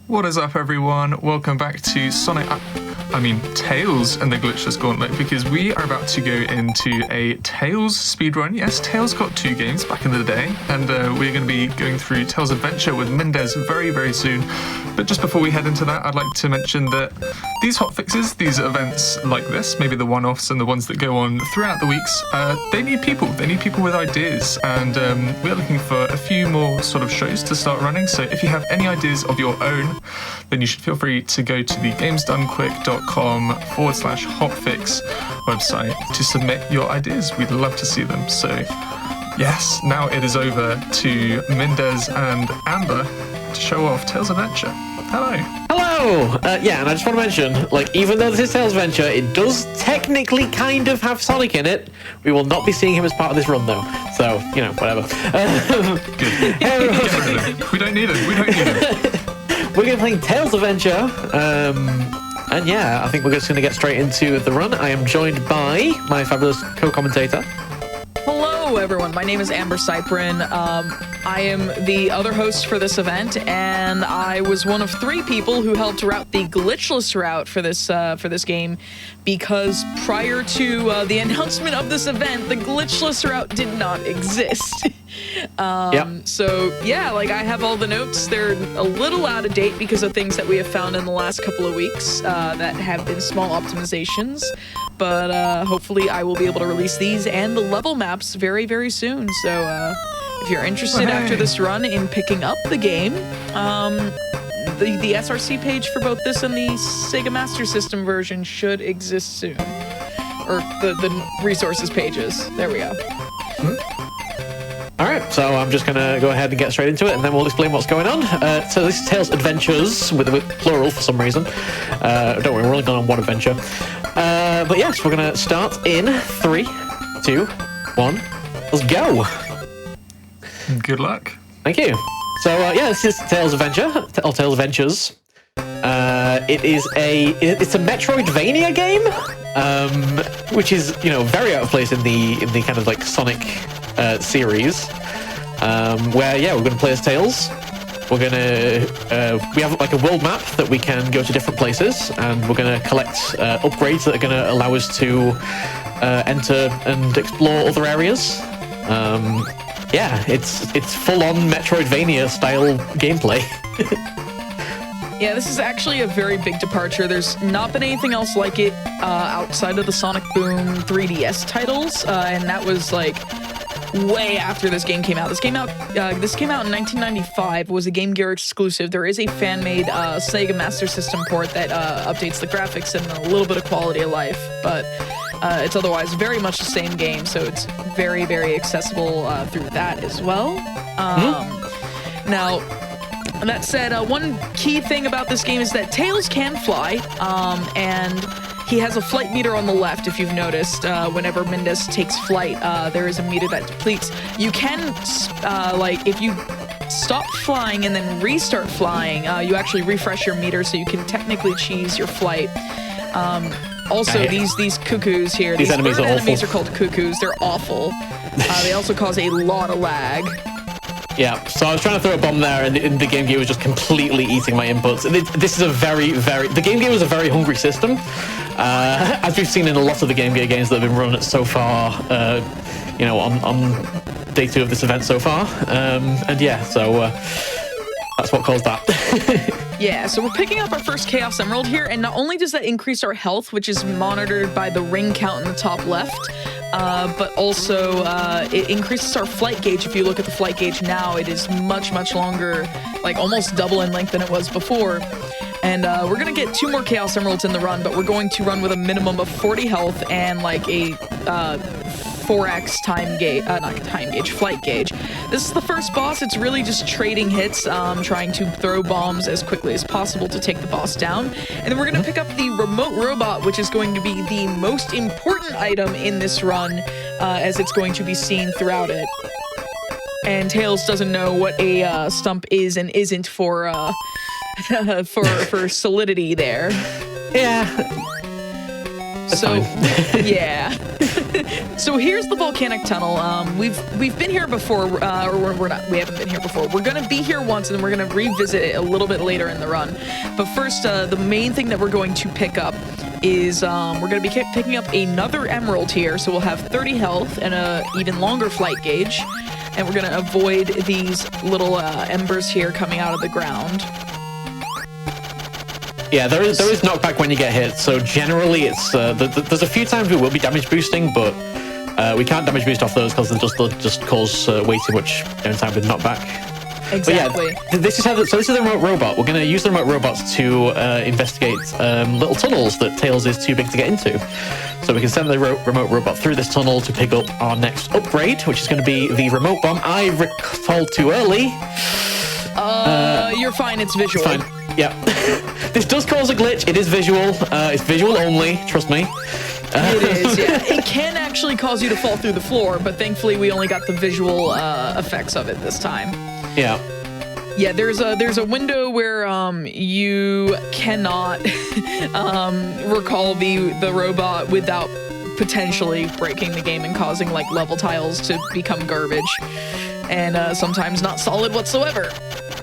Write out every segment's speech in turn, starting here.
What is up, everyone? Welcome back to Tails and the Glitchless Gauntlet, because we are about to go into a Tails speedrun. Yes, Tails got 2 games back in the day, and we're going to be going through Tails Adventure with Mindez very, very soon. But just before we head into that, I'd like to mention that these hotfixes, these events like this, maybe the one-offs and the ones that go on throughout the weeks, they need people. They need people with ideas, and we're looking for a few more sort of shows to start running. So if you have any ideas of your own, then you should feel free to go to the gamesdonequick.com/hotfix website to submit your ideas. We'd love to see them. So yes, now it is over to Mindez and Amber to show off Tails Adventure. Hello. Hello! Yeah, and I just want to mention, like, even though this is Tails Adventure, it does technically kind of have Sonic in it. We will not be seeing him as part of this run, though. So, you know, whatever. Good. Get rid of him. We don't need him. We don't need him. We're going to be playing Tails Adventure. And yeah, I think we're just going to get straight into the run. I am joined by my fabulous co-commentator. Hello, everyone. My name is Amber Cyprian. I am the other host for this event, and I was one of 3 people who helped route the glitchless route for this game, because prior to the announcement of this event, the glitchless route did not exist. So yeah, like, I have all the notes. They're a little out of date because of things that we have found in the last couple of weeks that have been small optimizations. But hopefully I will be able to release these and the level maps very, very soon. So if you're interested after this run in picking up the game, the SRC page for both this and the Sega Master System version should exist soon. Or the resources pages. There we go. Alright, so I'm just going to go ahead and get straight into it, and then we'll explain what's going on. So this is Tails Adventures, with plural for some reason. Don't worry, we're only going on one adventure. But yes, we're going to start in 3, 2, 1. Let's go! Good luck. Thank you. So yeah, this is Tails Adventure, or Tails Adventures. It's a Metroidvania game, which is, you know, very out of place in the kind of like Sonic series, where yeah, we're going to play as Tails. We're going to we have like a world map that we can go to different places, and we're going to collect upgrades that are going to allow us to enter and explore other areas. Yeah, it's full-on Metroidvania style gameplay. Yeah, this is actually a very big departure. There's not been anything else like it outside of the Sonic Boom 3DS titles, and that was like way after this game came out. This came out in 1995. Was a Game Gear exclusive. There is a fan-made Sega Master System port that updates the graphics and a little bit of quality of life, but it's otherwise very much the same game, so it's very, very accessible through that as well. Now, that said, one key thing about this game is that Tails can fly, and he has a flight meter on the left. If you've noticed, whenever Mindez takes flight, there is a meter that depletes. You can, if you stop flying and then restart flying, you actually refresh your meter, so you can technically cheese your flight. Also, these cuckoos here, these enemies are called cuckoos. They're awful. They also cause a lot of lag. Yeah, so I was trying to throw a bomb there, and the Game Gear was just completely eating my inputs. This is a the Game Gear was a very hungry system, as we've seen in a lot of the Game Gear games that have been run so far, you know, on day 2 of this event so far. And yeah, so that's what caused that. Yeah, so we're picking up our first Chaos Emerald here, and not only does that increase our health, which is monitored by the ring count in the top left, but also it increases our flight gauge. If you look at the flight gauge now, it is much, much longer, like almost double in length than it was before. And we're going to get 2 more Chaos Emeralds in the run, but we're going to run with a minimum of 40 health and like a 4x flight gauge. This is the first boss. It's really just trading hits, trying to throw bombs as quickly as possible to take the boss down. And then we're going to pick up the remote robot, which is going to be the most important item in this run, as it's going to be seen throughout it. And Tails doesn't know what a stump is and isn't for for solidity there. Yeah. So yeah. So here's the volcanic tunnel. We've been here before, or we're not. We haven't been here before. We're gonna be here once, and then we're gonna revisit it a little bit later in the run. But first, the main thing that we're going to pick up is we're gonna be picking up another emerald here. So we'll have 30 health and a even longer flight gauge, and we're gonna avoid these little embers here coming out of the ground. Yeah, there is knockback when you get hit, so generally it's there's a few times we will be damage boosting, but we can't damage boost off those because they'll just cause way too much downtime with knockback. Exactly. But yeah, this is the remote robot. We're going to use the remote robots to investigate little tunnels that Tails is too big to get into. So we can send the remote robot through this tunnel to pick up our next upgrade, which is going to be the remote bomb. I recalled too early. You're fine. It's visual. Fine. Yeah. This does cause a glitch. It is visual. It's visual only. Trust me. It is, yeah. It can actually cause you to fall through the floor, but thankfully we only got the visual effects of it this time. Yeah. Yeah, there's a window where you cannot recall the robot without potentially breaking the game and causing like level tiles to become garbage, and sometimes not solid whatsoever.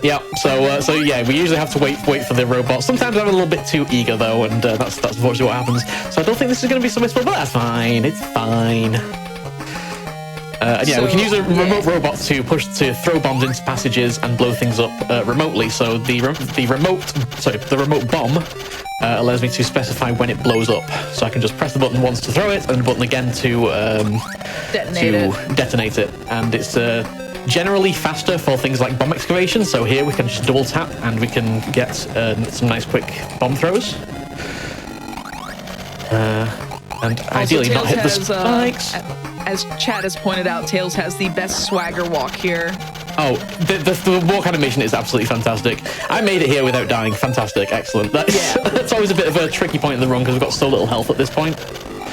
Yeah, so yeah, we usually have to wait for the robot. Sometimes I'm a little bit too eager though, and that's unfortunately what happens. So I don't think this is going to be so much fun, but that's fine. It's fine. And yeah, we can use a remote robot to throw bombs into passages and blow things up remotely. So the remote bomb allows me to specify when it blows up. So I can just press the button once to throw it, and the button again to detonate it. And it's generally faster for things like bomb excavation. So here we can just double tap and we can get some nice quick bomb throws. And also, ideally Tails not hit the spikes. As Chad has pointed out, Tails has the best swagger walk here. Oh, the walk animation is absolutely fantastic. I made it here without dying. Fantastic, excellent. That's always a bit of a tricky point in the run because we've got so little health at this point.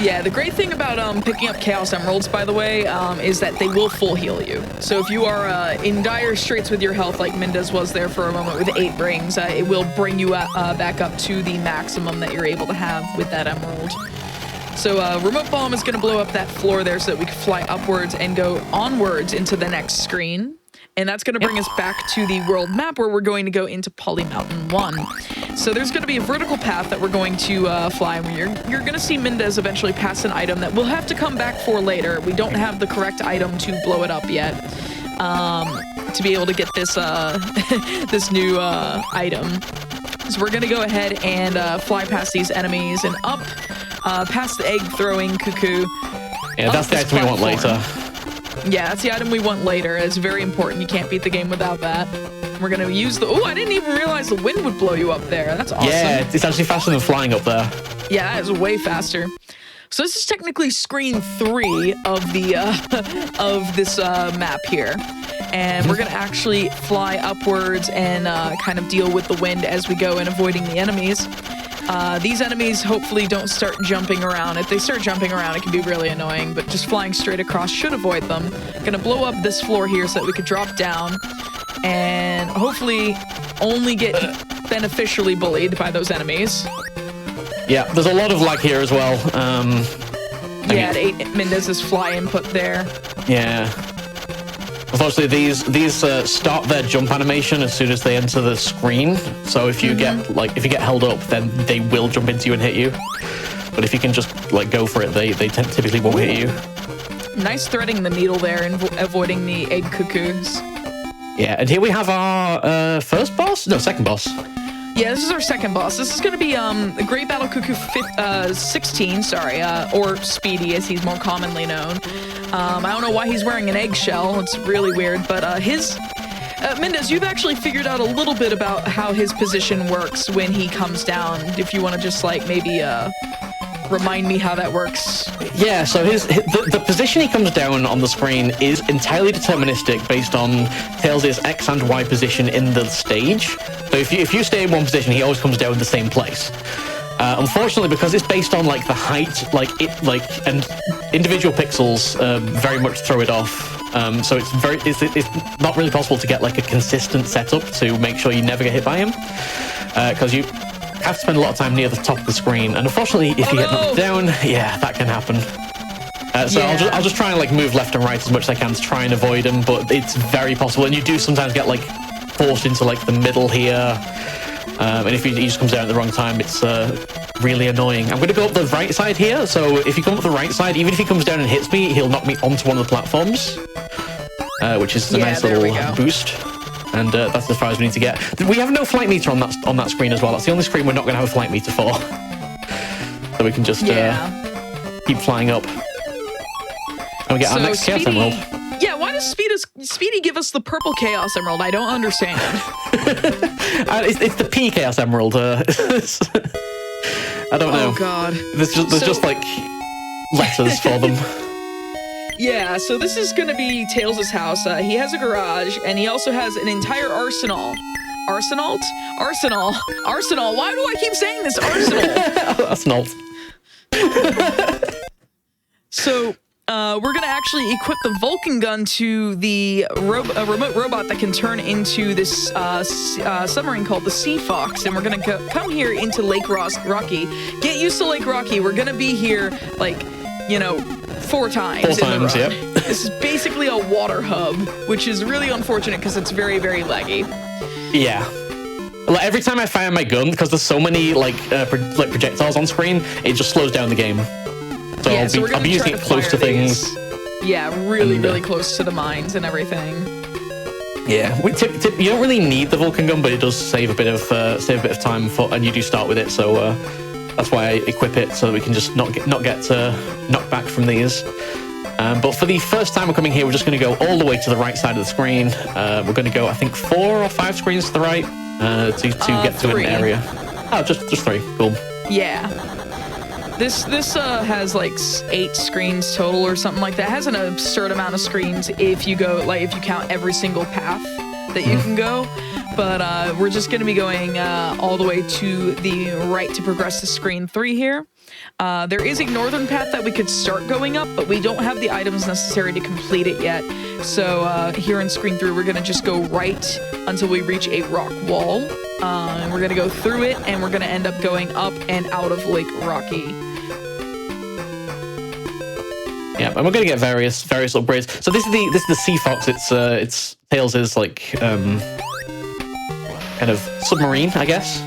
Yeah, the great thing about picking up Chaos Emeralds, by the way, is that they will full heal you. So if you are in dire straits with your health, like Mindez was there for a moment with 8 rings, it will bring you back up to the maximum that you're able to have with that emerald. So remote bomb is going to blow up that floor there so that we can fly upwards and go onwards into the next screen. And that's going to bring us back to the world map where we're going to go into Poly Mountain 1. So there's going to be a vertical path that we're going to fly. You're going to see Mindez eventually pass an item that we'll have to come back for later. We don't have the correct item to blow it up yet to be able to get this this new item. So we're going to go ahead and fly past these enemies and up past the egg-throwing cuckoo. Yeah, that's the item we want later. Yeah, that's the item we want later. It's very important. You can't beat the game without that. We're going to use the... Oh, I didn't even realize the wind would blow you up there. That's awesome. Yeah, it's actually faster than flying up there. Yeah, it's way faster. So this is technically screen 3 of the of this map here. And we're going to actually fly upwards and kind of deal with the wind as we go and avoiding the enemies. These enemies hopefully don't start jumping around. If they start jumping around, it can be really annoying, but just flying straight across should avoid them. Gonna blow up this floor here so that we could drop down and hopefully only get beneficially bullied by those enemies. Yeah, there's a lot of lag here as well. Yeah, 8 Mindez's fly input there. Yeah. Unfortunately, these start their jump animation as soon as they enter the screen. So if you get held up, then they will jump into you and hit you. But if you can just go for it, they typically won't hit you. Nice threading the needle there and avoiding the egg cuckoos. Yeah, and here we have our first boss? No, second boss. Yeah, this is our second boss. This is going to be the Great Battle Cuckoo 16, or Speedy as he's more commonly known. I don't know why he's wearing an eggshell. It's really weird, but Mindez, you've actually figured out a little bit about how his position works when he comes down. If you want to just maybe remind me how that works. Yeah, so the position he comes down on the screen is entirely deterministic based on Tails' X and Y position in the stage. So if you stay in one position, he always comes down in the same place. Unfortunately, because it's based on the height, and individual pixels very much throw it off. So it's not really possible to get a consistent setup to make sure you never get hit by him, because you have to spend a lot of time near the top of the screen. And unfortunately, if you get knocked down, yeah, that can happen. So Yeah. I'll just try and like move left and right as much as I can to try and avoid them, but it's very possible. And you do sometimes get like forced into like the middle here. And if he just comes down at the wrong time, it's really annoying. I'm going to go up the right side here. So if you come up the right side, even if he comes down and hits me, he'll knock me onto one of the platforms, which is a nice little boost. And that's as far as we need to get. We have no flight meter on that screen as well. That's the only screen we're not going to have a flight meter for. So we can just keep flying up. And we get our next Chaos Emerald. Yeah, why does Speedy give us the purple Chaos Emerald? I don't understand. It's the P Chaos Emerald. I don't know. Oh god. There's just like letters for them. Yeah, so this is gonna be Tails' house. He has a garage, and he also has an entire arsenal. Arsenal? Arsenal. Arsenal. Why do I keep saying this? Arsenal. Arsenal. So, we're gonna actually equip the Vulcan gun to the remote robot that can turn into this submarine called the Sea Fox, and we're gonna come here into Lake Rocky. Get used to Lake Rocky. We're gonna be here, like, you know, 4 times. 4 times, yep. This is basically a water hub, which is really unfortunate because it's very, very laggy. Yeah. Like every time I fire my gun, because there's so many like projectiles on screen, it just slows down the game. So yeah, I'll be using it close to things. Yeah, really close to the mines and everything. Yeah, you don't really need the Vulcan gun, but it does save a bit of time and you do start with it. So that's why I equip it so that we can just not get knocked back from these. But for the first time we're coming here, we're just going to go all the way to the right side of the screen. We're going to go, I think, 4 or 5 screens to the right to get to an area. Oh, just 3. Cool. Yeah. This has like 8 screens total or something like that. It has an absurd amount of screens if you count every single path that you can go. But we're just going to be going all the way to the right to progress to screen 3 here. There is a northern path that we could start going up, but we don't have the items necessary to complete it yet. So here in screen 3, we're going to just go right until we reach a rock wall. And we're going to go through it, and we're going to end up going up and out of Lake Rocky. Yeah, and we're going to get various upgrades. So this is the Sea Fox. It's Tails' like kind of submarine, I guess,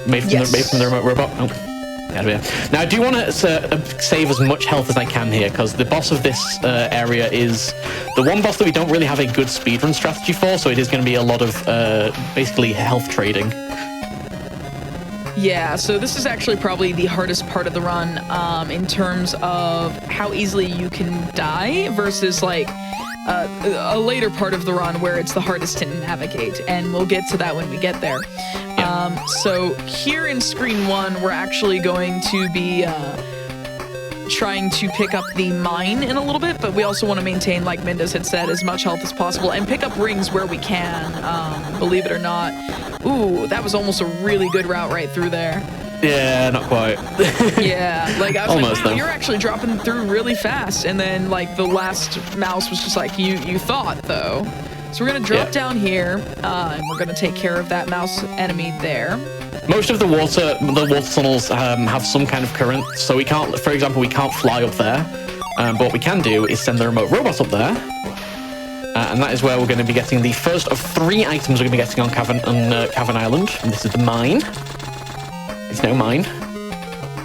made from the remote robot. Oh, yeah. Now I do want to save as much health as I can here, because the boss of this area is the one boss that we don't really have a good speedrun strategy for. So it is going to be a lot of basically health trading. Yeah, so this is actually probably the hardest part of the run in terms of how easily you can die versus like a later part of the run where it's the hardest to navigate, and we'll get to that when we get there. So here in screen 1, we're actually going to be trying to pick up the mine in a little bit, but we also want to maintain, like Mindez had said, as much health as possible and pick up rings where we can, believe it or not. Ooh, that was almost a really good route right through there. Yeah, not quite. Yeah, like I was almost, like, wow, you're actually dropping through really fast. And then like the last mouse was just like, you thought though. So we're gonna drop down here, and we're gonna take care of that mouse enemy there. Most of the water tunnels have some kind of current, so we can't, for example, we can't fly up there. But what we can do is send the remote robot up there. And that is where we're going to be getting the first of 3 items we're going to be getting on Cavern Island. And this is the mine. It's now mine.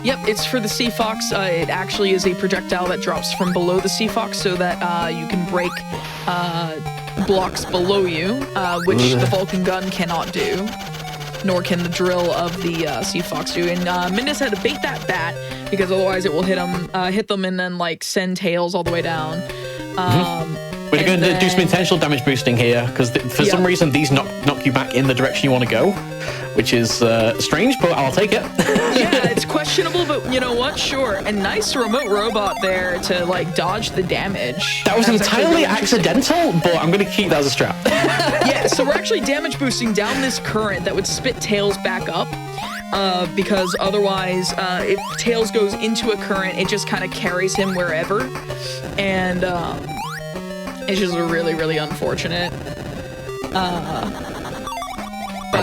Yep, it's for the Sea Fox. It actually is a projectile that drops from below the Sea Fox so that you can break blocks below you, which the Vulcan gun cannot do, nor can the drill of the Sea Fox do. And Mindez had to bait that bat because otherwise it will hit them and then like send Tails all the way down. We're going to do some intentional damage boosting here, because for some reason these knock you back in the direction you want to go, which is strange, but I'll take it. Yeah, it's questionable, but you know what? Sure. And nice remote robot there to like dodge the damage. That was entirely accidental, but I'm going to keep that as a strap. Yeah, so we're actually damage boosting down this current that would spit Tails back up. Because otherwise, if Tails goes into a current, it just kind of carries him wherever. And it's just really, really unfortunate. We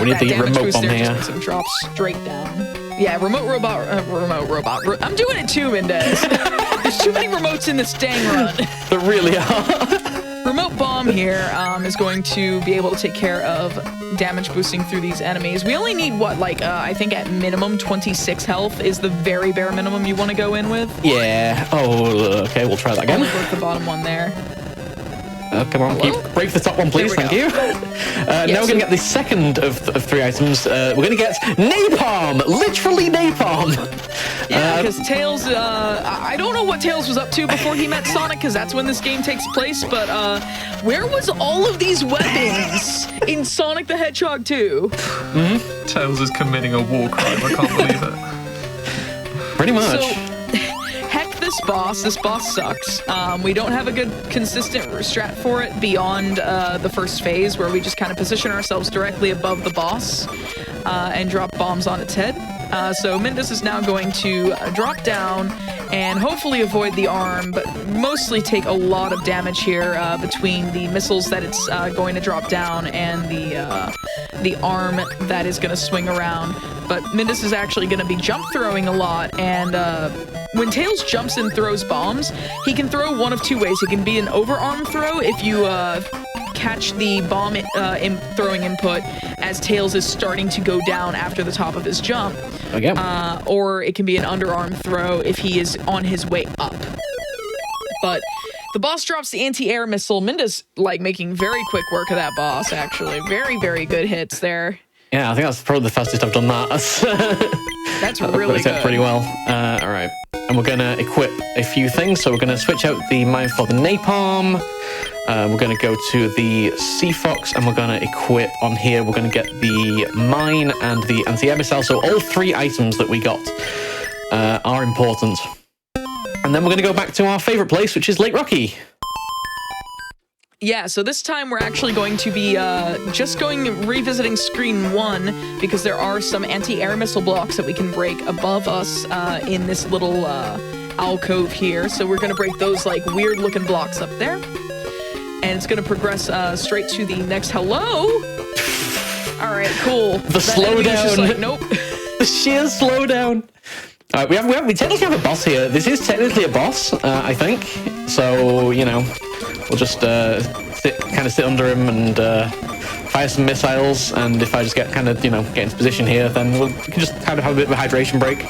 need the remote bomb here. Just makes him drop straight down. Yeah, remote robot. I'm doing it too, Mindez. There's too many remotes in this dang run. There really are. Remote bomb here is going to be able to take care of damage boosting through these enemies. We only need what, like, I think at minimum 26 health is the very bare minimum you want to go in with. Yeah. Oh, okay. We'll try that again. Only work the bottom one there. Come on, break the top one, please. Thank you. Now we're going to get the second of 3 items. We're going to get napalm, literally napalm. Yeah, because Tails, I don't know what Tails was up to before he met Sonic, because that's when this game takes place, but where was all of these weapons in Sonic the Hedgehog 2? Mm-hmm. Tails is committing a war crime, I can't believe it. Pretty much. So, heck this boss sucks. We don't have a good consistent strat for it beyond the first phase, where we just kind of position ourselves directly above the boss and drop bombs on its head. So Mindez is now going to drop down and hopefully avoid the arm, but mostly take a lot of damage here between the missiles that it's going to drop down and the arm that is going to swing around. But Mindez is actually going to be jump throwing a lot, and when Tails jumps and throws bombs, he can throw one of 2 ways. It can be an overarm throw if you catch the bomb throwing input as Tails is starting to go down after the top of his jump. Okay. Or it can be an underarm throw if he is on his way up. But the boss drops the anti-air missile. Mindez, like, making very quick work of that boss, actually. Very, very good hits there. Yeah, I think that's probably the fastest I've done that. That's really good. Pretty well. All right. And we're going to equip a few things. So we're going to switch out the mine for the napalm. We're going to go to the Sea Fox, and we're going to equip on here. We're going to get the mine and the anti-air missile. So all 3 items that we got are important. And then we're going to go back to our favorite place, which is Lake Rocky. Yeah, so this time we're actually going to be revisiting screen 1, because there are some anti-air missile blocks that we can break above us in this little alcove here. So we're going to break those, like, weird-looking blocks up there. And it's going to progress straight to the next hello. All right, cool. The slowdown. Like, nope. The sheer slowdown. All right, we technically have a boss here. This is technically a boss, I think. So, you know, we'll just sit under him and fire some missiles. And if I just get get into position here, then we can just kind of have a bit of a hydration break.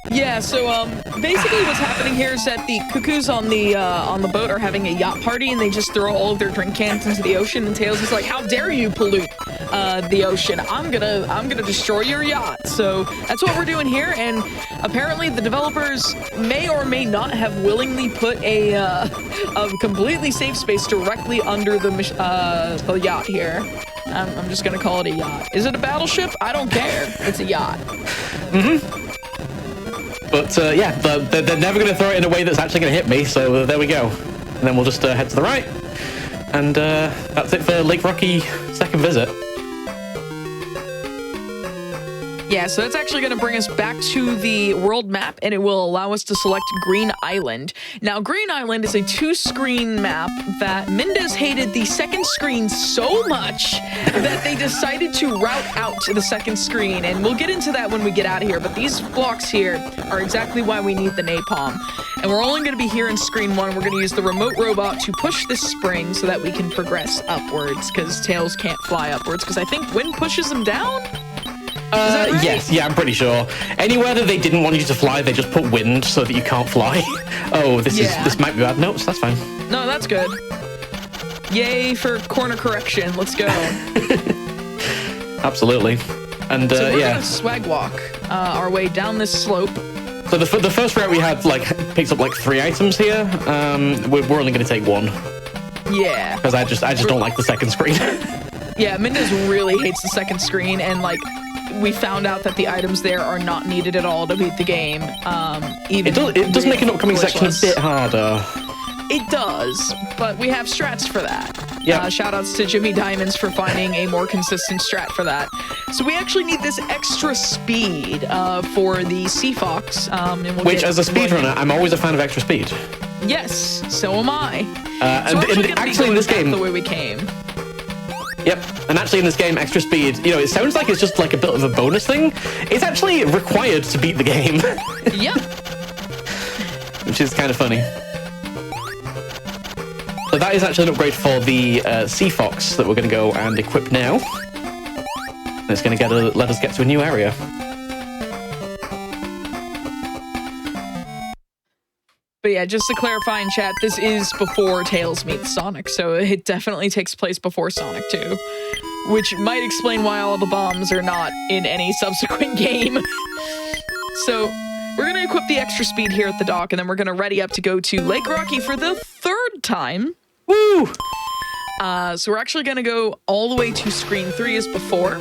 Yeah, so basically what's happening here is that the cuckoos on the boat are having a yacht party, and they just throw all of their drink cans into the ocean, and Tails is like, "How dare you pollute the ocean? I'm gonna destroy your yacht." So that's what we're doing here, and apparently the developers may or may not have willingly put a completely safe space directly under the yacht here. I'm just gonna call it a yacht. Is it a battleship? I don't care. It's a yacht. Mm-hmm. But yeah, they're never going to throw it in a way that's actually going to hit me, so there we go. And then we'll just head to the right. And that's it for Lake Rocky second visit. Yeah, so that's actually going to bring us back to the world map, and it will allow us to select Green Island. Now, Green Island is a 2-screen map that Mindez hated the second screen so much that they decided to route out to the second screen, and we'll get into that when we get out of here, but these blocks here are exactly why we need the napalm. And we're only going to be here in screen 1. We're going to use the remote robot to push this spring so that we can progress upwards, because Tails can't fly upwards, because I think wind pushes him down? Right? Yes, yeah, I'm pretty sure. Anywhere that they didn't want you to fly, they just put wind so that you can't fly. Oh, this might be bad. No, that's fine. No, that's good. Yay for corner correction. Let's go. Absolutely. And so we're yeah, gonna swag walk our way down this slope. So the first route we had picked up 3 items here. We're only going to take 1. Yeah. Because I just don't like the second screen. Yeah, Mindez really hates the second screen, and we found out that the items there are not needed at all to beat the game. It does make an upcoming section a bit harder. It does, but we have strats for that. Yeah. Shout outs to Jimmy Diamonds for finding a more consistent strat for that. So we actually need this extra speed for the Sea Fox. Which, as a speedrunner, I'm always a fan of extra speed. Yes, so am I. And actually in this game, the way we came. Yep, and actually in this game, extra speed, you know, it sounds like it's just like a bit of a bonus thing. It's actually required to beat the game. Yep. Which is kind of funny. So that is actually an upgrade for the Sea Fox that we're going to go and equip now. And it's going to let us get to a new area. But yeah, just to clarify in chat, this is before Tails meets Sonic, so it definitely takes place before Sonic 2, which might explain why all the bombs are not in any subsequent game. So we're going to equip the extra speed here at the dock, and then we're going to ready up to go to Lake Rocky for the 3rd time. Woo! So we're actually going to go all the way to screen 3 as before.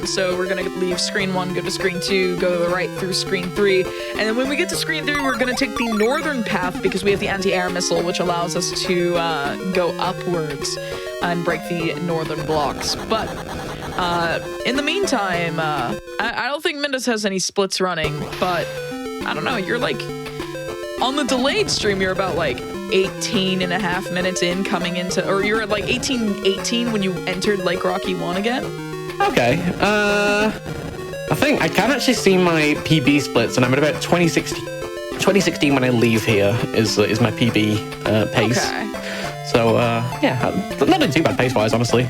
So we're going to leave screen 1, go to screen 2, go to the right through screen 3. And then when we get to screen 3, we're going to take the northern path because we have the anti-air missile, which allows us to go upwards and break the northern blocks. But in the meantime, I don't think Mindez has any splits running, but I don't know, you're like, on the delayed stream, you're about like 18 and a half minutes in coming into, or you're at like 18 when you entered Lake Rocky 1 again? Okay, I think I can actually see my PB splits, and I'm at about 2016 when I leave here is my PB pace. Okay. So, yeah, not in too bad pace-wise, honestly.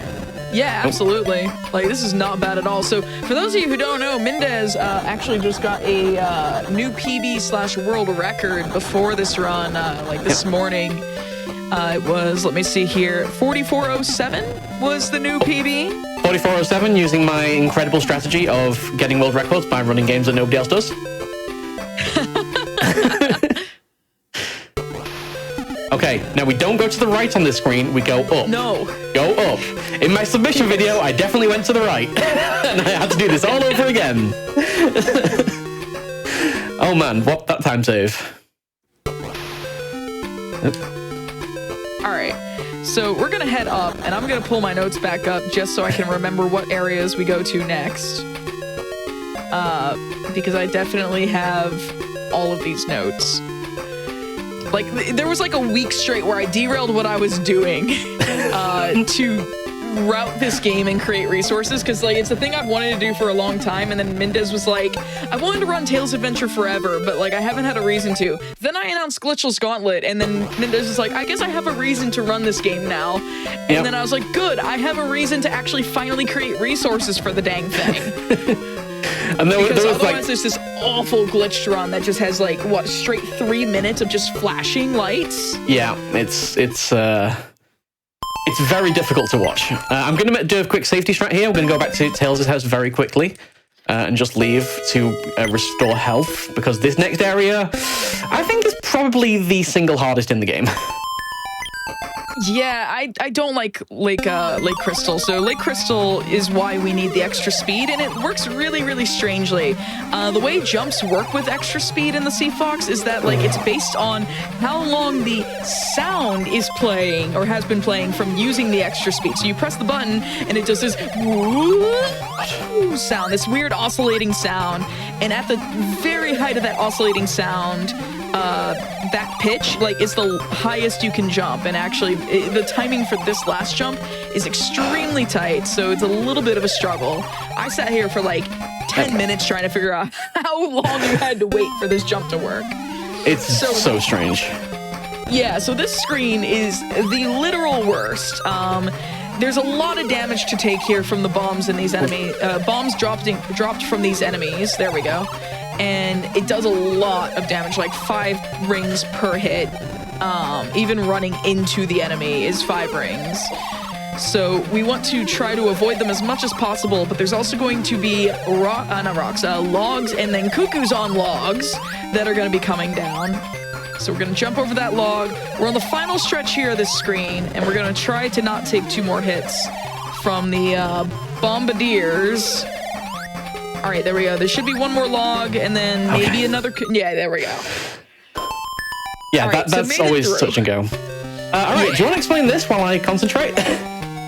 Yeah, absolutely. Like, this is not bad at all. So, for those of you who don't know, Mindez actually just got a new PB/world record before this run, like this morning. It was, let me see here, 4407 was the new PB. 4407, using my incredible strategy of getting world records by running games that nobody else does. Okay, now we don't go to the right on this screen, we go up. No. Go up. In my submission video, I definitely went to the right. And I had to do this all over again. Oh man, what that time save. All right, so we're gonna head up, and I'm gonna pull my notes back up just so I can remember what areas we go to next. Because I definitely have all of these notes. Like, there was like a week straight where I derailed what I was doing to route this game and create resources, because like it's a thing I've wanted to do for a long time, and then Mindez was like, I wanted to run Tails Adventure forever, but like I haven't had a reason to. Then I announced Glitchless Gauntlet, and then Mindez was like, I guess I have a reason to run this game now. And then I was like, good, I have a reason to actually finally create resources for the dang thing. And there was otherwise like, there's this awful glitched run that just has like, what, straight 3 minutes of just flashing lights? Yeah, it's very difficult to watch. I'm going to do a quick safety strat here. We're going to go back to Tails' house very quickly and just leave to restore health, because this next area, I think, is probably the single hardest in the game. Yeah, I don't like Lake Crystal. So Lake Crystal is why we need the extra speed, and it works really, really strangely. The way jumps work with extra speed in the Sea Fox is that like it's based on how long the sound is playing or has been playing from using the extra speed. So you press the button and it does this sound, this weird oscillating sound, and at the very height of that oscillating sound, that pitch, like, is the highest you can jump, and actually the timing for this last jump is extremely tight, so it's a little bit of a struggle. I sat here for like 10 minutes trying to figure out how long you had to wait for this jump to work. It's so strange. Yeah, so this screen is the literal worst. There's a lot of damage to take here from the bombs in these enemies. Bombs dropped from these enemies. There we go. And it does a lot of damage, like 5 rings per hit. Even running into the enemy is 5 rings. So we want to try to avoid them as much as possible, but there's also going to be logs, and then cuckoos on logs that are going to be coming down. So we're going to jump over that log. We're on the final stretch here of this screen, and we're going to try to not take 2 more hits from the bombardiers. All right, there we go. There should be 1 more log, and then maybe another... Yeah, there we go. Yeah, right, that's always touch and go. All right, do you want to explain this while I concentrate?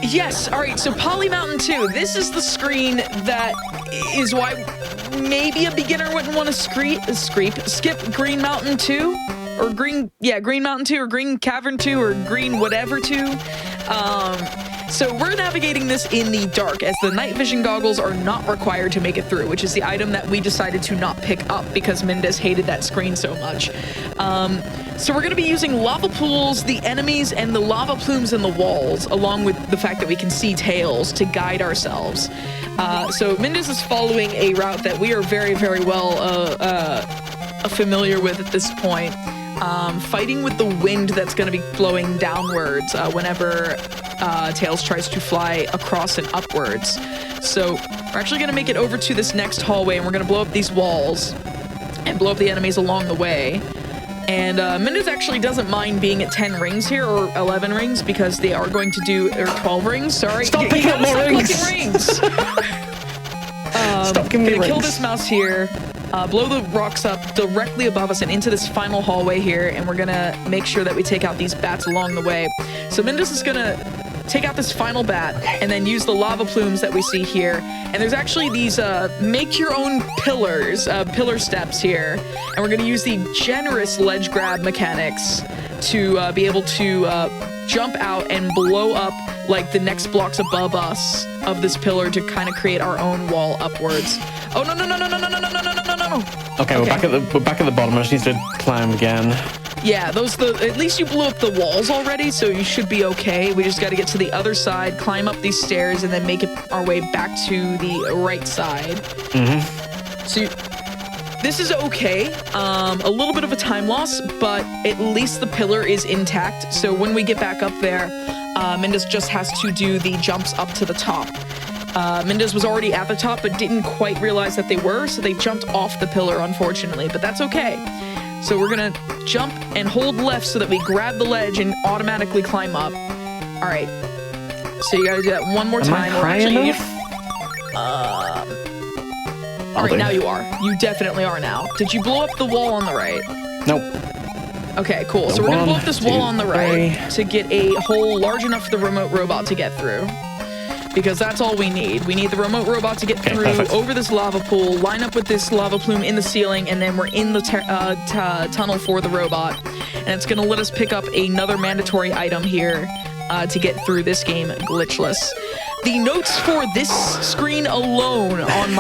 Yes, all right, so Poly Mountain 2. This is the screen that is why maybe a beginner wouldn't want to skip Green Mountain 2, or Green Mountain 2, or Green Cavern 2, or Green whatever 2. So we're navigating this in the dark, as the night vision goggles are not required to make it through, which is the item that we decided to not pick up because Mindez hated that screen so much. So we're going to be using lava pools, the enemies, and the lava plumes in the walls, along with the fact that we can see tails to guide ourselves. So Mindez is following a route that we are very, very well familiar with at this point. Fighting with the wind that's going to be blowing downwards whenever Tails tries to fly across and upwards. So we're actually going to make it over to this next hallway, and we're going to blow up these walls and blow up the enemies along the way. And Mindez actually doesnn't mind being at 10 rings here, or 11 rings, because they are going to do, or 12 rings, sorry. Stop picking up more rings! Stop giving me rings. Kill this mouse here, blow the rocks up directly above us and into this final hallway here, and we're gonna make sure that we take out these bats along the way. So Mindez is gonna take out this final bat and then use the lava plumes that we see here. And there's actually these make your own pillars, pillar steps here. And we're gonna use the generous ledge grab mechanics to be able to jump out and blow up like the next blocks above us of this pillar to kind of create our own wall upwards. Oh, no. Okay, we're back at the bottom. I just need to climb again. Yeah, at least you blew up the walls already, so you should be okay. We just got to get to the other side, climb up these stairs, and then make our way back to the right side. Mm-hmm. So this is okay. A little bit of a time loss, but at least the pillar is intact. So when we get back up there, Mindez just has to do the jumps up to the top. Mindez was already at the top, but didn't quite realize that they were, so they jumped off the pillar, unfortunately, but that's okay. So we're gonna jump and hold left so that we grab the ledge and automatically climb up. All right. So you gotta do that one more time. Am I high enough? All right, now you are. You definitely are now. Did you blow up the wall on the right? Nope. Okay, cool. So we're gonna blow up this wall on the right to get a hole large enough for the remote robot to get through. Because that's all we need. We need the remote robot to get through over this lava pool, line up with this lava plume in the ceiling, and then we're in the tunnel for the robot. And it's going to let us pick up another mandatory item here to get through this game glitchless. The notes for this screen alone on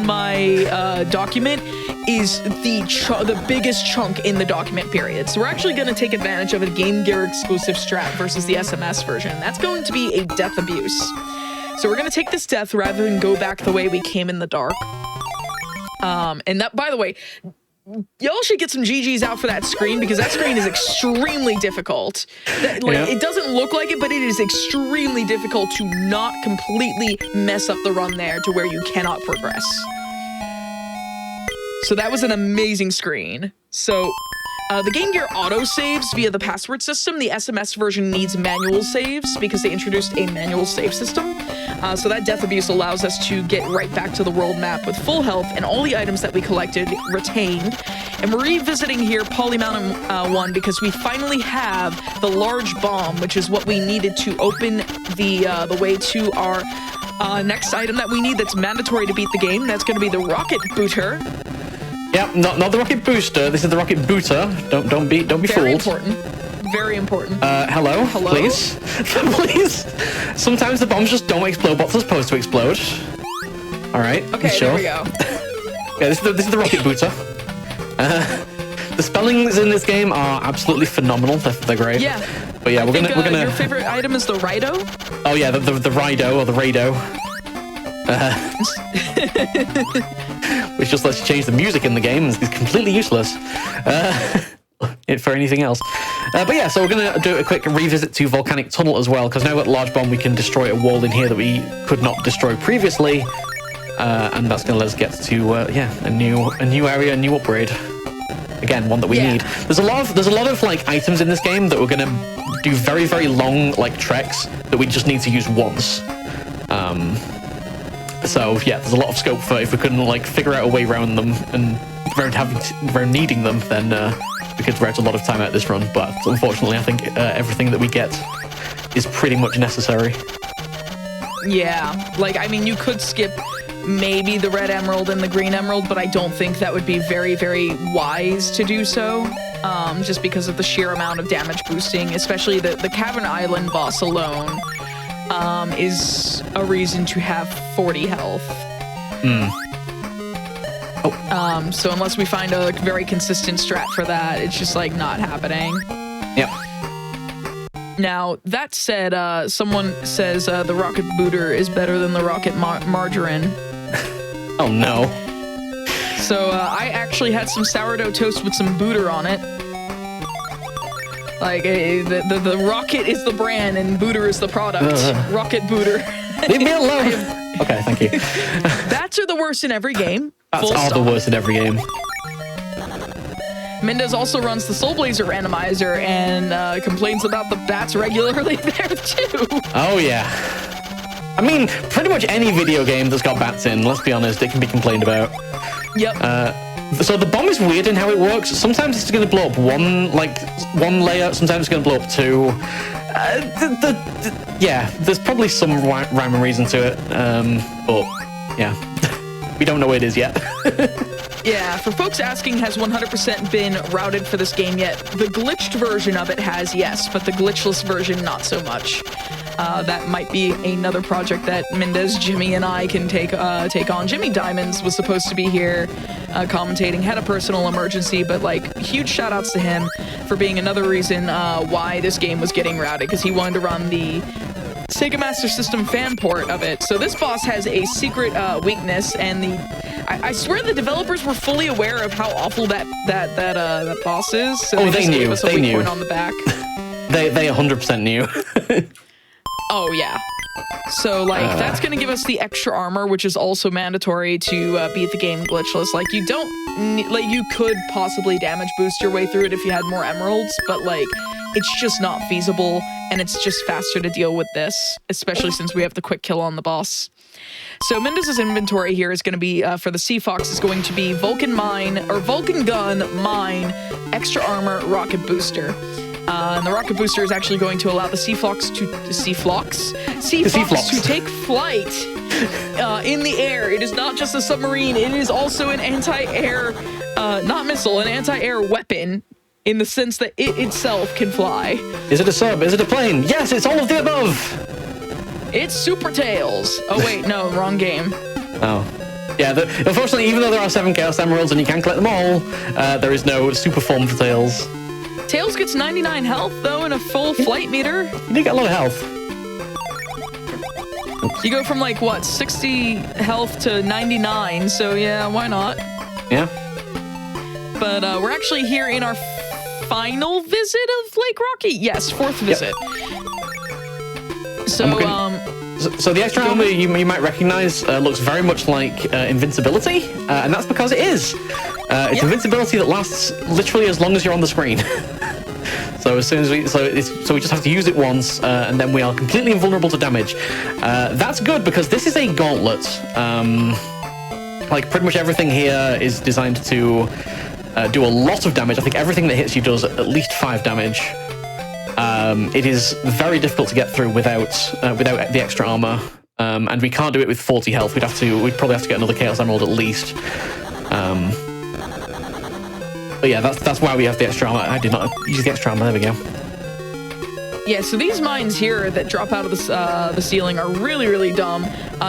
my document is the biggest chunk in the document period. So we're actually going to take advantage of a Game Gear exclusive strat versus the SMS version. That's going to be a death abuse. So we're going to take this death rather than go back the way we came in the dark. And that, by the way, y'all should get some GGs out for that screen, because that screen is extremely difficult. It doesn't look like it, but it is extremely difficult to not completely mess up the run there to where you cannot progress. So that was an amazing screen. So the Game Gear auto saves via the password system. The SMS version needs manual saves because they introduced a manual save system. So that death abuse allows us to get right back to the world map with full health and all the items that we collected retained. And we're revisiting here Poly Mountain 1 because we finally have the large bomb, which is what we needed to open the way to our next item that we need that's mandatory to beat the game. That's going to be the rocket booter. Yep, not the rocket booster. This is the rocket booter. Don't be fooled. Very important. Very important. Hello, please. Please. Sometimes the bombs just don't explode what's supposed to explode. All right. Okay, sure. there we go. Yeah, this is the rocket booter. The spellings in this game are absolutely phenomenal. They're great. Yeah. But yeah, we're gonna. Your favorite item is the Rido? Oh yeah, the Rido or the Rado. Which just lets you change the music in the game. It's completely useless for anything else. But yeah, so we're going to do a quick revisit to Volcanic Tunnel as well, because now with Large Bomb we can destroy a wall in here that we could not destroy previously, and that's going to let us get to a new area, a new upgrade. Again, one that we need. There's a lot of like items in this game that we're going to do very, very long like treks that we just need to use once. So yeah, there's a lot of scope for if we couldn't like figure out a way around them and around needing them, then we could write a lot of time out this run. But unfortunately, I think everything that we get is pretty much necessary. Yeah, like I mean, you could skip maybe the red emerald and the green emerald, but I don't think that would be very, very wise to do so. just because of the sheer amount of damage boosting, especially the Cavern Island boss alone is a reason to have 40 health. So unless we find a very consistent strat for that, it's just like not happening. Yep. Now, that said, someone says the rocket booter is better than the rocket margarine. Oh no. So I actually had some sourdough toast with some booter on it. Like, the rocket is the brand and booter is the product. Rocket booter. Leave me alone. Okay, thank you. Bats are the worst in every game. Bats are the worst in every game. Mindez also runs the Soul Blazer randomizer and complains about the bats regularly there too. Oh yeah. I mean, pretty much any video game that's got bats in, let's be honest, it can be complained about. Yep. So the bomb is weird in how it works. Sometimes it's going to blow up one layer, sometimes it's going to blow up two. Yeah, there's probably some rhyme and reason to it, but yeah, we don't know what it is yet. Yeah, for folks asking, has 100% been routed for this game yet? The glitched version of it has, yes, but the glitchless version, not so much. That might be another project that Mindez, Jimmy, and I can take on. Jimmy Diamonds was supposed to be here commentating, had a personal emergency, but like huge shout outs to him for being another reason why this game was getting routed, because he wanted to run the Sega Master System fan port of it. So this boss has a secret weakness, and I swear the developers were fully aware of how awful that boss is. So they knew. Gave us a weak point on the back. They 100% knew. Oh yeah. So like that's gonna give us the extra armor, which is also mandatory to beat the game glitchless. Like you could possibly damage boost your way through it if you had more emeralds, but like it's just not feasible, and it's just faster to deal with this, especially since we have the quick kill on the boss. So Mindez's inventory here is going to be, for the Sea Fox, is going to be Vulcan Gun, Mine, Extra Armor, Rocket Booster. And the Rocket Booster is actually going to allow the Sea Fox to take flight in the air. It is not just a submarine, it is also an anti-air, not missile, an anti-air weapon, in the sense that it itself can fly. Is it a sub? Is it a plane? Yes, it's all of the above! It's Super Tails. Oh wait, no, wrong game. Oh. Yeah, unfortunately, even though there are 7 Chaos Emeralds and you can collect them all, there is no super form for Tails. Tails gets 99 health, though, and a full flight meter. You do get a lot of health. You go from, like, what, 60 health to 99, so yeah, why not? Yeah. But we're actually here in our final visit of Lake Rocky. Yes, 4th visit. So the extra armor you might recognize looks very much like invincibility, and that's because it is. It's invincibility that lasts literally as long as you're on the screen. So as soon as we just have to use it once, and then we are completely invulnerable to damage. That's good because this is a gauntlet. Like pretty much everything here is designed to do a lot of damage. I think everything that hits you does at least 5 damage. It is very difficult to get through without the extra armor, and we can't do it with 40 health. We'd probably have to get another Chaos Emerald at least. But yeah, that's why we have the extra armor. I did not use the extra armor. There we go. Yeah, so these mines here that drop out of the ceiling are really, really dumb.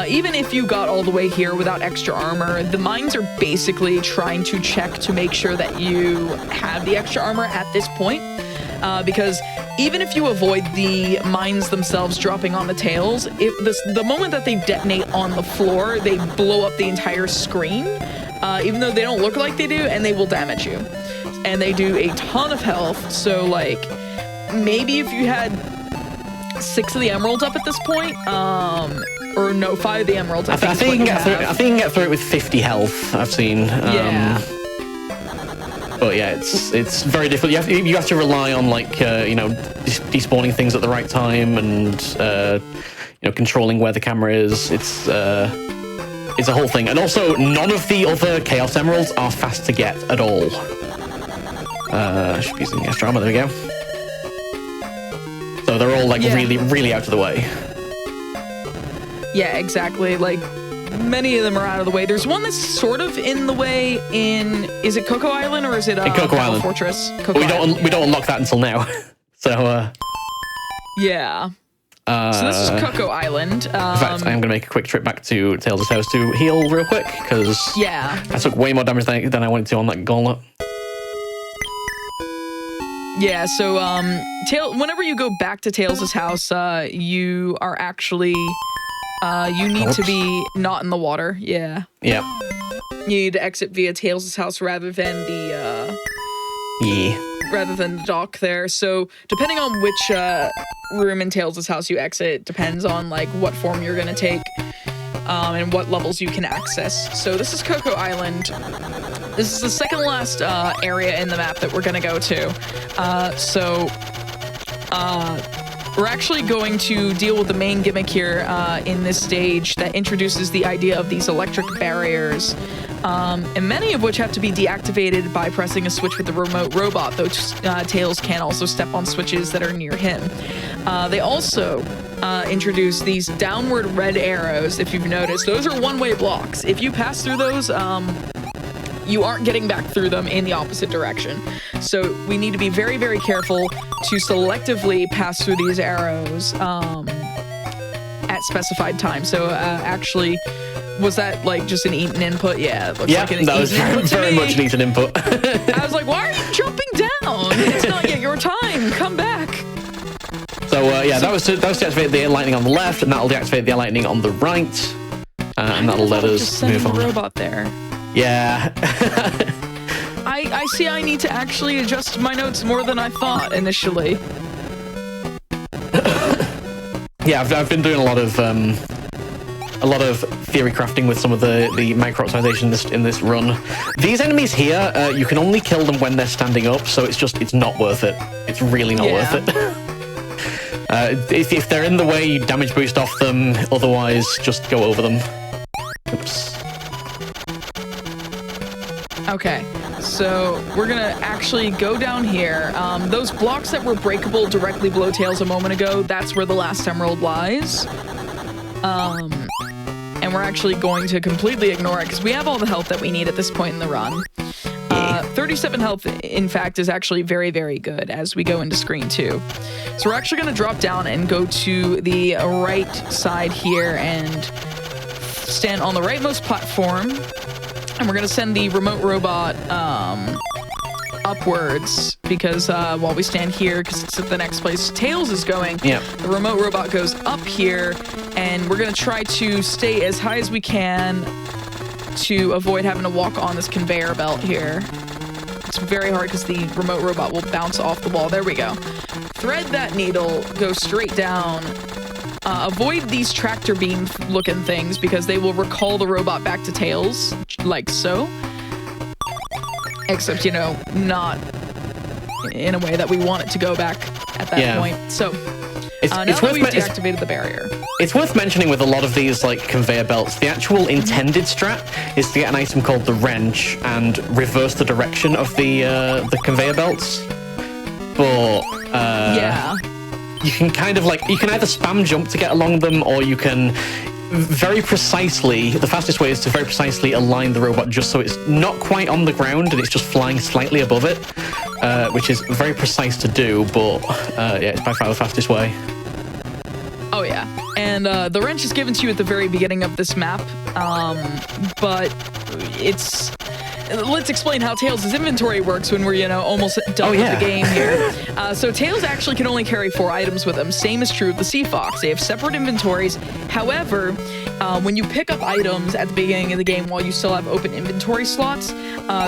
Even if you got all the way here without extra armor, the mines are basically trying to check to make sure that you have the extra armor at this point. Because even if you avoid the mines themselves dropping on the tails, the moment that they detonate on the floor, they blow up the entire screen, even though they don't look like they do, and they will damage you. And they do a ton of health, so like, maybe if you had 6 of the emeralds up at this point, or no, 5 of the emeralds, I think you can get through it with 50 health, I've seen. Yeah. But yeah, it's very difficult. You have to rely on like despawning things at the right time and controlling where the camera is. It's a whole thing. And also, none of the other Chaos Emeralds are fast to get at all. I should be using the extra armor. There we go. So they're all like really, really out of the way. Yeah, exactly. Like many of them are out of the way. There's one that's sort of in the way is it Cocoa Island or is it Cocoa Island Fortress? But we don't unlock that until now. So yeah. So this is Cocoa Island. In fact, I'm going to make a quick trip back to Tails' house to heal real quick, because yeah, I took way more damage than I wanted to on that gauntlet. Yeah, so whenever you go back to Tails' house, you are actually you need to be not in the water. Yeah. Yeah. You need to exit via Tails' house rather than the dock there. So depending on which room in Tails' house you exit depends on like what form you're gonna take and what levels you can access. So this is Cocoa Island. This is the second last area in the map that we're gonna go to. We're actually going to deal with the main gimmick here in this stage that introduces the idea of these electric barriers, and many of which have to be deactivated by pressing a switch with the remote robot, though Tails can also step on switches that are near him. They also introduce these downward red arrows, if you've noticed. Those are one-way blocks. If you pass through those, you aren't getting back through them in the opposite direction. So we need to be very, very careful to selectively pass through these arrows at specified times. So actually, was that like just an eaten input? Yeah, it looks like an that was very much an eaten input. I was like, why are you jumping down? It's not yet your time. Come back. So that was to deactivate the lightning on the left, and that'll deactivate the lightning on the right, and that'll let us move on. The robot there. Yeah. I see I need to actually adjust my notes more than I thought initially. Yeah, I've been doing a lot of theory crafting with some of the micro optimization in this run. These enemies here, you can only kill them when they're standing up, so it's not worth it. It's really not worth it. If they're in the way, you damage boost off them. Otherwise, just go over them. Oops. Okay, so we're gonna actually go down here. Those blocks that were breakable directly below Tails a moment ago, that's where the last emerald lies. And we're actually going to completely ignore it because we have all the health that we need at this point in the run. 37 health, in fact, is actually very, very good as we go into screen 2. So we're actually going to drop down and go to the right side here and stand on the rightmost platform. And we're going to send the remote robot upwards because while we stand here, because it's at the next place Tails is going, the remote robot goes up here, and we're going to try to stay as high as we can to avoid having to walk on this conveyor belt here. It's very hard because the remote robot will bounce off the wall. There we go. Thread that needle, go straight down. Avoid these tractor beam looking things because they will recall the robot back to Tails, like so. Except, not in a way that we want it to go back at that point. So, now that we've deactivated the barrier. It's worth mentioning with a lot of these conveyor belts, the actual intended strat is to get an item called the wrench and reverse the direction of the conveyor belts. But you can kind of you can either spam jump to get along them, or you can very precisely, the fastest way is to very precisely align the robot just so it's not quite on the ground and it's just flying slightly above it, which is very precise to do, but it's by far the fastest way. Oh yeah, and the wrench is given to you at the very beginning of this map, but it's... Let's explain how Tails' inventory works when we're, almost done with the game here. So Tails actually can only carry 4 items with him. Same is true of the Sea Fox. They have separate inventories. However, when you pick up items at the beginning of the game while you still have open inventory slots,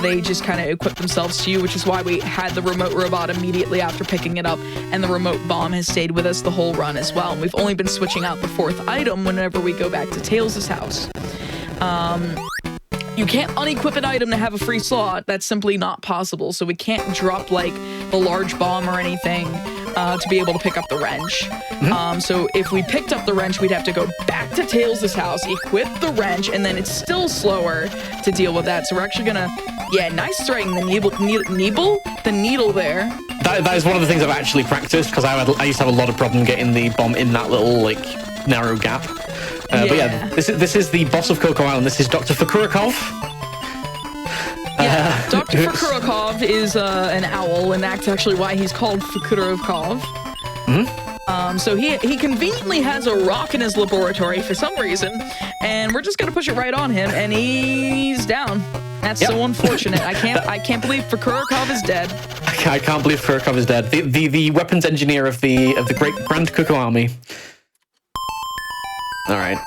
they just kind of equip themselves to you, which is why we had the remote robot immediately after picking it up, and the remote bomb has stayed with us the whole run as well. And we've only been switching out the 4th item whenever we go back to Tails' house. You can't unequip an item to have a free slot. That's simply not possible. So we can't drop the large bomb or anything to be able to pick up the wrench. So if we picked up the wrench, we'd have to go back to Tails' house, equip the wrench, and then it's still slower to deal with that. So we're actually gonna, nice threading the needle there. That is one of the things I've actually practiced because I used to have a lot of problem getting the bomb in that little narrow gap. But yeah, this is the boss of Coco Island. This is Dr. Fukurakov. Dr. Fukurakov is an owl, and that's actually why he's called Fukurakov. So he conveniently has a rock in his laboratory for some reason, and we're just gonna push it right on him, and he's down. That's so unfortunate. I can't believe Fukurakov is dead. I can't believe Fukurakov is dead. The weapons engineer of the Great Grand Cuckoo Army. All right.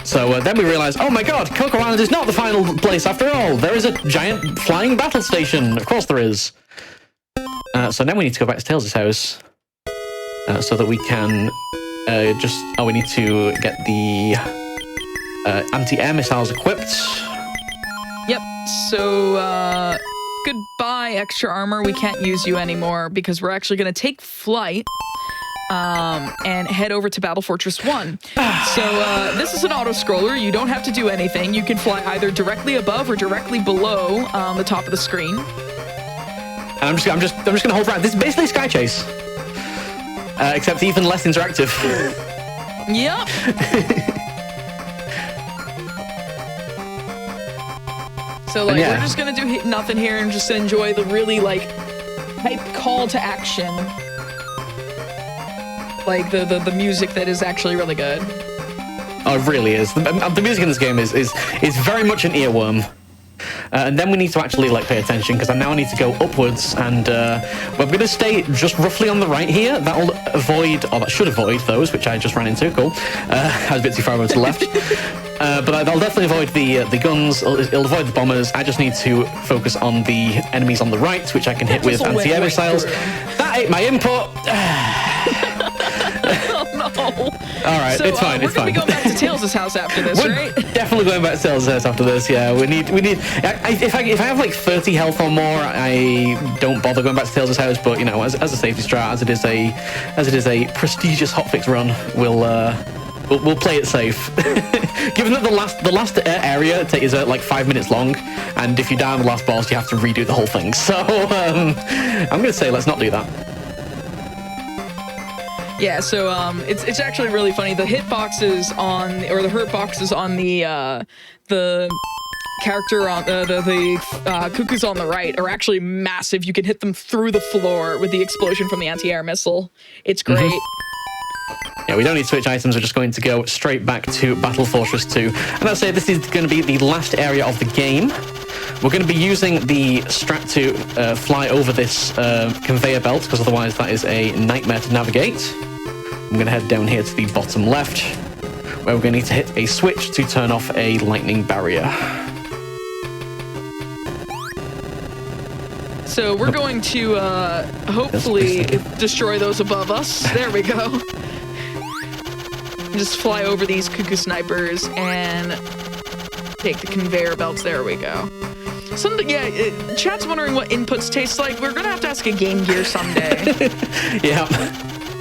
So then we realize, oh my god, Coco Island is not the final place after all. There is a giant flying battle station. Of course there is. So now we need to go back to Tails' house. So that we can we need to get the anti-air missiles equipped. Yep, so goodbye, extra armor. We can't use you anymore because we're actually going to take flight and head over to Battle Fortress 1. So this is an auto-scroller. You don't have to do anything. You can fly either directly above or directly below the top of the screen. And I'm just going to hold right. This is basically Sky Chase. Except even less interactive. Yep. So like we're just gonna do nothing here and just enjoy the really like hype call to action. Like the music that is actually really good. Oh, it really is. The music in this game is very much an earworm. And then we need to actually like pay attention because I now need to go upwards, and we're going to stay just roughly on the right here. That'll avoid, or that should avoid those which I just ran into. Cool. I was a bit too far over to the left, but that'll definitely avoid the guns. It'll avoid the bombers. I just need to focus on the enemies on the right, which I can hit with anti-air missiles. That ate my input. Oh no! All right, so, it's fine. We're gonna be going back to Tails' house after this, right? Definitely going back to Tails' house after this. Yeah, we need. If I have like 30 health or more, I don't bother going back to Tails' house. But you know, as a safety strat, as it is a prestigious hotfix run, we'll play it safe. Given that the last area is like 5 minutes long, and if you die on the last boss, you have to redo the whole thing. So I'm gonna say let's not do that. Yeah, so it's actually really funny. The hitboxes on, or the hurt boxes on the character on the cuckoos on the right are actually massive. You can hit them through the floor with the explosion from the anti-air missile. It's great. Yeah, we don't need to switch items. We're just going to go straight back to Battle Fortress 2. And I'll say this is going to be the last area of the game. We're going to be using the strat to fly over this conveyor belt, because otherwise that is a nightmare to navigate. I'm going to head down here to the bottom left, where we're going to need to hit a switch to turn off a lightning barrier. So we're going to hopefully destroy those above us. There we go. Just fly over these cuckoo snipers and take the conveyor belts. There we go. Chat's wondering what inputs taste like. We're gonna have to ask a Game Gear someday. Yeah.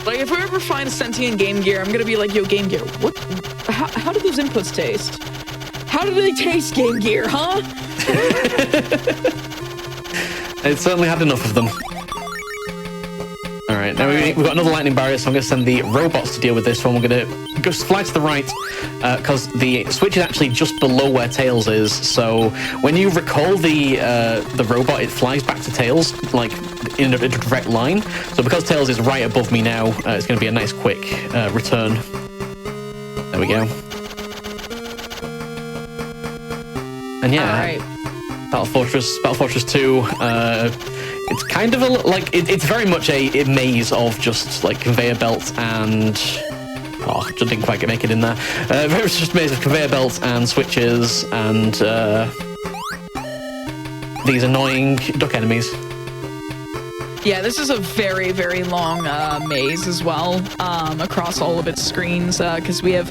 Like if we ever find a sentient Game Gear, I'm gonna be like, yo, Game Gear, what? How do those inputs taste? How do they taste, Game Gear, huh? It certainly had enough of them. All right, now we've got another lightning barrier, so I'm going to send the robots to deal with this one. We're going to just fly to the right, because the switch is actually just below where Tails is. So when you recall the robot, it flies back to Tails, like in a direct line. So because Tails is right above me now, it's going to be a nice quick return. There we go. And yeah, all right. Battle Fortress 2. It's kind of it's very much a maze of just like conveyor belts and just didn't quite make it in there. Very much just a maze of conveyor belts and switches and these annoying duck enemies. Yeah, this is a very, very long maze as well, across all of its screens, because we have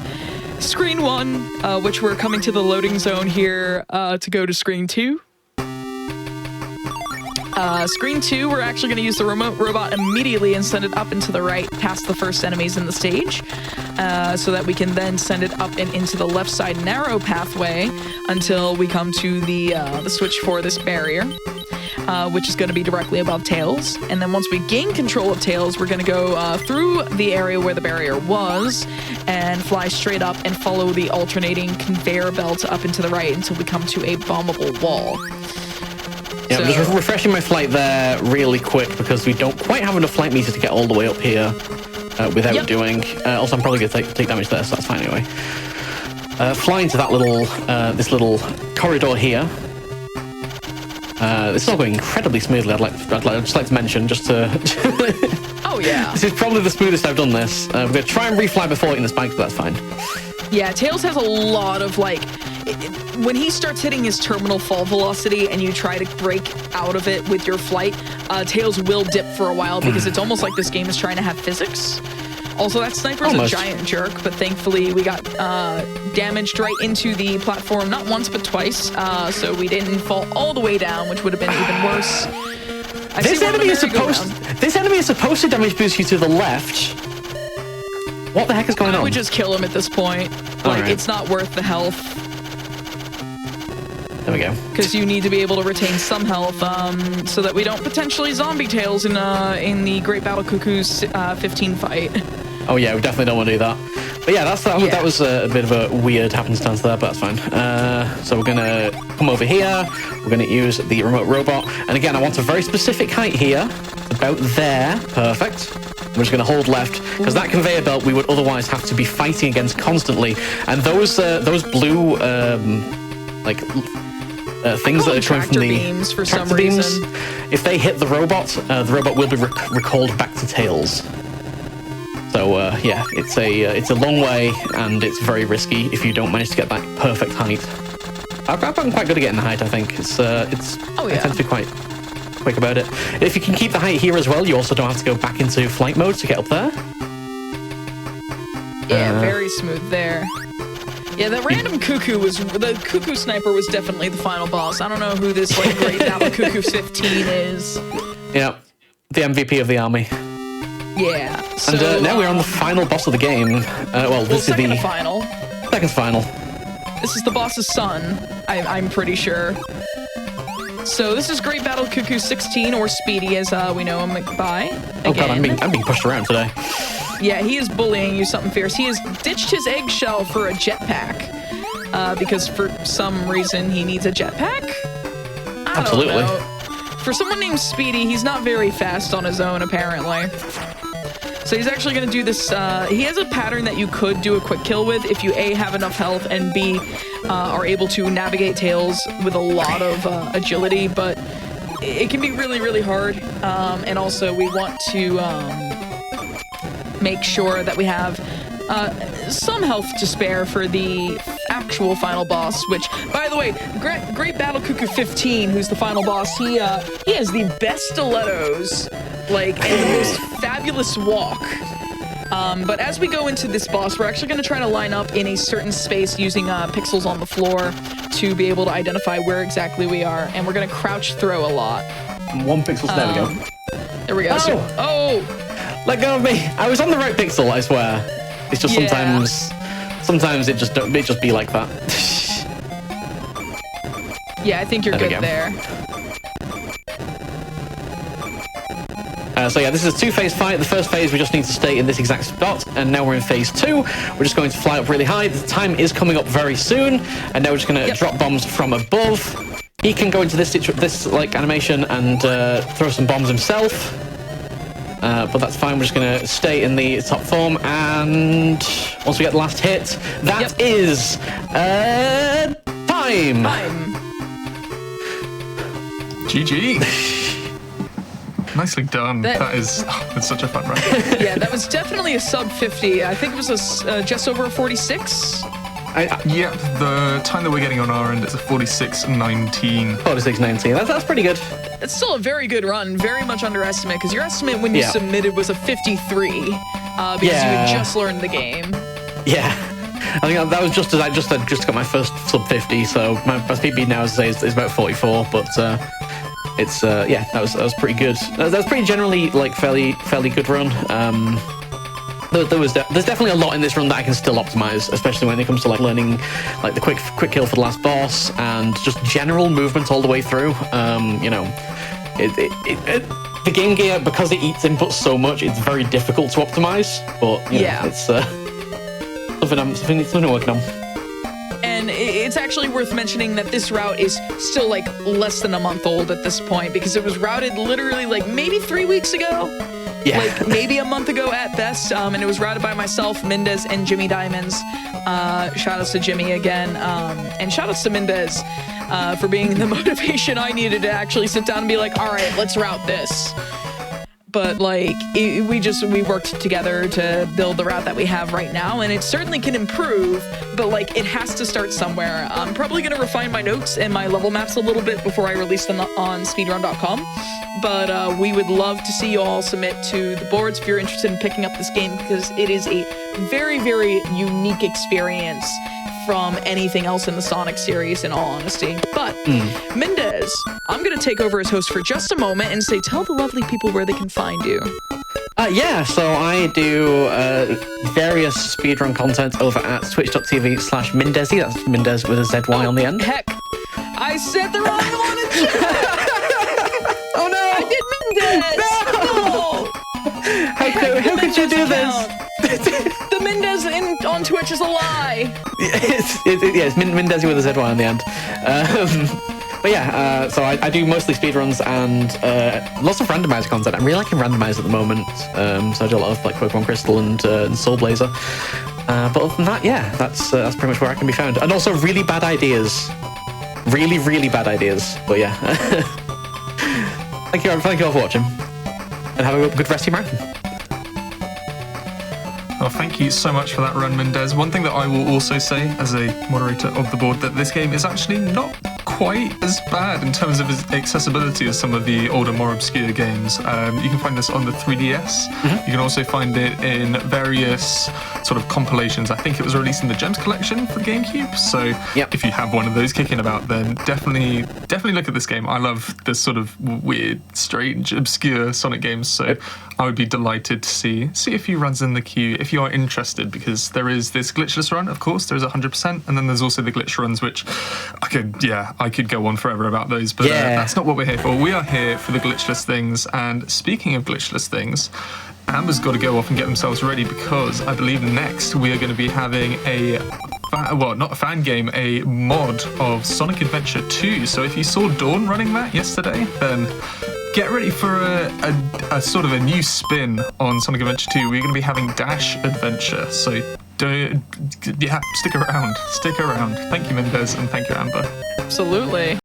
screen 1, which we're coming to the loading zone here to go to screen 2. Screen 2, we're actually going to use the remote robot immediately and send it up and to the right past the first enemies in the stage, so that we can then send it up and into the left side narrow pathway until we come to the switch for this barrier. which is going to be directly above Tails. And then once we gain control of Tails, we're going to go through the area where the barrier was and fly straight up and follow the alternating conveyor belt up and to the right until we come to a bombable wall. Yeah, I'm just refreshing my flight there really quick because we don't quite have enough flight meters to get all the way up here without doing. Also, I'm probably going to take damage there, so that's fine anyway. Flying to that little, this little corridor here. This is all going incredibly smoothly. I'd just like to mention, just to... Oh, yeah. This is probably the smoothest I've done this. We're going to try and refly before hitting the spikes, but that's fine. Yeah, Tails has a lot of, like... When he starts hitting his terminal fall velocity and you try to break out of it with your flight, Tails will dip for a while because it's almost like this game is trying to have physics. Also, that sniper's a giant jerk, but thankfully we got damaged right into the platform, not once but twice, so we didn't fall all the way down, which would have been even worse. This enemy is supposed to damage boost you to the left. What the heck is going on? I would just kill him at this point. Like, it's not worth the health. There we go. Because you need to be able to retain some health so that we don't potentially zombie Tails in the Great Battle Cuckoo's 15 fight. Oh yeah, we definitely don't want to do that. But yeah, that was a bit of a weird happenstance there, but that's fine. So we're going to come over here. We're going to use the remote robot. And again, I want a very specific height here. About there. Perfect. We're just going to hold left, because that conveyor belt we would otherwise have to be fighting against constantly. And those blue, things that are coming from the beams for tractor some beams, reason. if they hit the robot will be recalled back to Tails. So yeah, it's a long way and it's very risky if you don't manage to get that perfect height. I've gotten quite good at getting the height. I think I tend to be quite quick about it. If you can keep the height here as well, you also don't have to go back into flight mode to get up there. Yeah, very smooth there. Yeah, that random the Cuckoo Sniper was definitely the final boss. I don't know who this Great Battle Cuckoo 15 is. Yeah, the MVP of the army. Yeah. So, and now we're on the final boss of the game. This is the final. Second final. This is the boss's son, I'm pretty sure. So this is Great Battle Cuckoo 16, or Speedy as we know him by. Again. Oh god, I'm being pushed around today. Yeah, he is bullying you something fierce. He has ditched his eggshell for a jetpack. Because for some reason he needs a jetpack? I don't know. For someone named Speedy, he's not very fast on his own, apparently. So he's actually going to do this. He has a pattern that you could do a quick kill with if you A, have enough health, and B, are able to navigate Tails with a lot of agility, but it can be really, really hard. And also we want to make sure that we have some health to spare for the actual final boss, which, by the way, Great Battle Cuckoo 15, who's the final boss, he has the best stilettos, and the most fabulous walk. But as we go into this boss, we're actually going to try to line up in a certain space using pixels on the floor to be able to identify where exactly we are, and we're going to crouch throw a lot. 1 pixel, there we go. There we go. Let go of me. I was on the right pixel, I swear. It's just sometimes it just be like that. Yeah, I think you're good there. So yeah, this is a 2-phase fight. The first phase, we just need to stay in this exact spot, and now we're in phase 2. We're just going to fly up really high. The time is coming up very soon, and now we're just going to drop bombs from above. He can go into this animation and throw some bombs himself. But that's fine. We're just going to stay in the top form, and once we get the last hit, that is time. GG. Nicely done. It's such a fun run. Yeah, that was definitely a sub 50. I think it was just over a 46. Yeah, the time that we're getting on our end is a 46.19. 46.19. That's pretty good. It's still a very good run. Very much underestimate, because your estimate when you submitted was a 53 because you had just learned the game. Yeah. I think that was just as I just got my first sub 50, so my PB now is about 44, but it's that was pretty good. That was pretty generally fairly good run. there's definitely a lot in this run that I can still optimize, especially when it comes to like learning like the quick kill for the last boss and just general movement all the way through. You know, the Game Gear, because it eats inputs so much, it's very difficult to optimize. But you know, it's something I'm working on. And it's actually worth mentioning that this route is still like less than a month old at this point, because it was routed literally like maybe 3 weeks ago. Yeah. Like maybe a month ago at best, and it was routed by myself, Mindez, and Jimmy Diamonds. Shout outs to Jimmy again, and shout outs to Mindez for being the motivation I needed to actually sit down and be like, all right, let's route this. But like we worked together to build the route that we have right now, and it certainly can improve, but like it has to start somewhere. I'm probably gonna refine my notes and my level maps a little bit before I release them on speedrun.com. But we would love to see you all submit to the boards if you're interested in picking up this game, because it is a very, very unique experience from anything else in the Sonic series, in all honesty. But Mindez, I'm going to take over as host for just a moment and say, tell the lovely people where they can find you. Yeah, so I do various speedrun content over at twitch.tv/Mindezi. That's Mindez with a ZY on the end. Heck, I said the wrong one in chat. Oh no! I did Mindez! No! How could you do this? The Mindez on Twitch is a lie. It's Mindezi with a ZY on the end. But yeah, so I do mostly speedruns and lots of randomizer content. I'm really liking randomize at the moment. So I do a lot of like Pokemon Crystal and Soul Blazer. But other than that, yeah, that's pretty much where I can be found. And also really bad ideas. Really, really bad ideas. But yeah. Thank you all for watching. And have a good rest of your marathon. Well, thank you so much for that run, Mindez. One thing that I will also say as a moderator of the board, that this game is actually not quite as bad in terms of its accessibility as some of the older, more obscure games. You can find this on the 3DS. You can also find it in various sort of compilations. I think it was released in the Gems collection for the GameCube. So if you have one of those kicking about, then definitely look at this game. I love this sort of weird, strange, obscure Sonic games. So I would be delighted to see a few runs in the queue if you are interested, because there is this glitchless run, of course, there's 100%, and then there's also the glitch runs, which I could go on forever about those, but that's not what we're here for. We are here for the glitchless things, and speaking of glitchless things, Amber's got to go off and get themselves ready, because I believe next we are going to be having not a fan game, a mod of Sonic Adventure 2. So if you saw Dawn running that yesterday, then get ready for a sort of a new spin on Sonic Adventure 2. We're going to be having Dash Adventure, so stick around. Thank you, Mindez, and thank you, Amber. Absolutely.